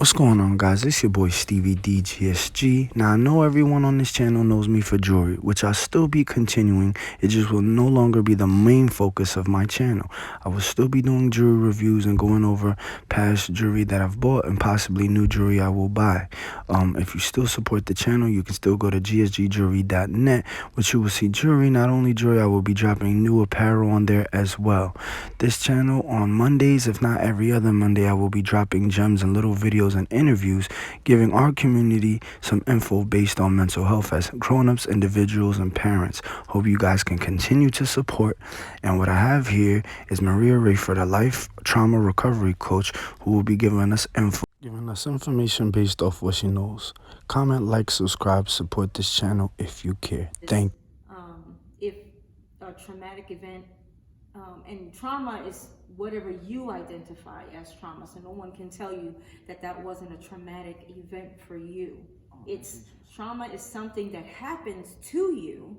What's going on, guys? It's your boy Stevie DGSG. Now, I know everyone on this channel knows me for jewelry, which I'll still be continuing. It just will no longer be the main focus of my channel. I will still be doing jewelry reviews and going over past jewelry that I've bought and possibly new jewelry I will buy. If you still support the channel, you can still go to gsgjewelry.net, which you will see jewelry. Not only jewelry, I will be dropping new apparel on there as well. This channel on Mondays, if not every other Monday, I will be dropping gems and little videos and interviews giving our community some info based on mental health as grown-ups, individuals, and parents. Hope you guys can continue to support. And what I have here is Maria Rayford, a life trauma recovery coach, who will be giving us information based off what she knows. Comment, like, subscribe, support this channel if you care. Thank you. If a traumatic event, and trauma is whatever you identify as trauma, so no one can tell you that that wasn't a traumatic event for you. Trauma is something that happens to you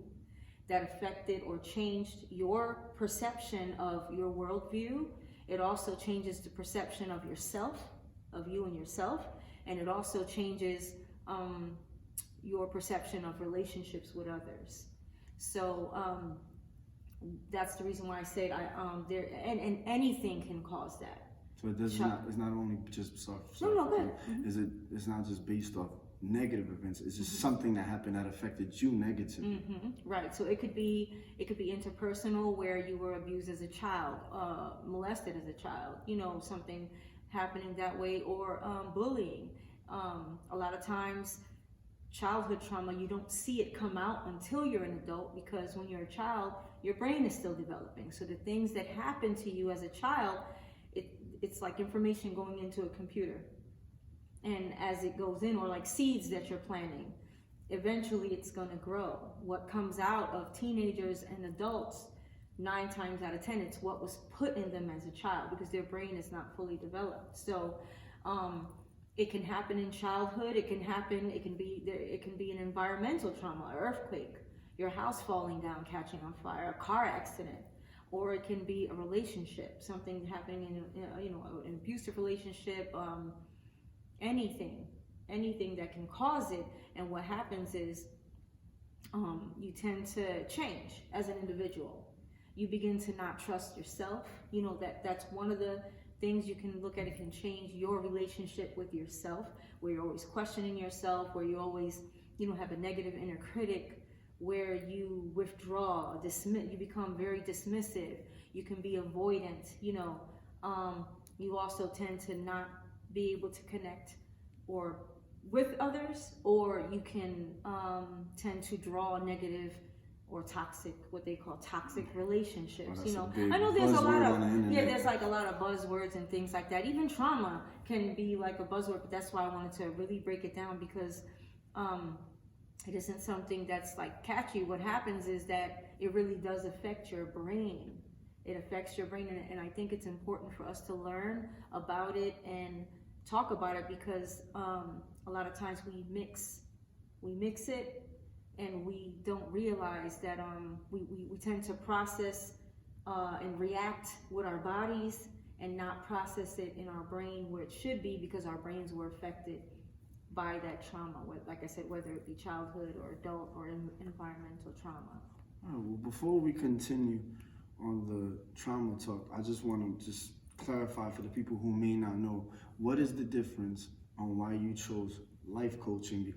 that affected or changed your perception of your worldview. It also changes the perception of yourself, of you and yourself, and it also changes your perception of relationships with others. So that's the reason why I said and anything can cause that. So it's not only just sorry. No, good. It's not just based off negative events. It's just something that happened that affected you negatively. Right. So it could be interpersonal, where you were abused as a child, molested as a child. Something happening that way, or bullying. A lot of times, childhood trauma, you don't see it come out until you're an adult, because when you're a child, your brain is still developing. So the things that happen to you as a child, it's like information going into a computer. And as it goes in, or like seeds that you're planting, eventually it's going to grow. What comes out of teenagers and adults, 9 times out of 10, it's what was put in them as a child, because their brain is not fully developed. So it can happen in childhood. It can be an environmental trauma, an earthquake, your house falling down, catching on fire, a car accident, or it can be a relationship, something happening in an abusive relationship, anything that can cause it. And what happens is you tend to change as an individual. You begin to not trust yourself. That's one of the things you can look at. It can change your relationship with yourself, where you're always questioning yourself, where you always have a negative inner critic, where you withdraw, you become very dismissive. You can be avoidant. You also tend to not be able to connect or with others, or you can tend to draw negative or toxic, what they call toxic relationships. I know there's a lot of there's like a lot of buzzwords and things like that. Even trauma can be like a buzzword, but that's why I wanted to really break it down, because it isn't something that's like catchy. What happens is that it really does affect your brain. It affects your brain, and I think it's important for us to learn about it and talk about it, because a lot of times we mix it, and we don't realize that we tend to process and react with our bodies and not process it in our brain where it should be, because our brains were affected by that trauma, like I said, whether it be childhood or adult or environmental trauma. All right, well, before we continue on the trauma talk, I just want to clarify for the people who may not know, what is the difference on why you chose life coaching?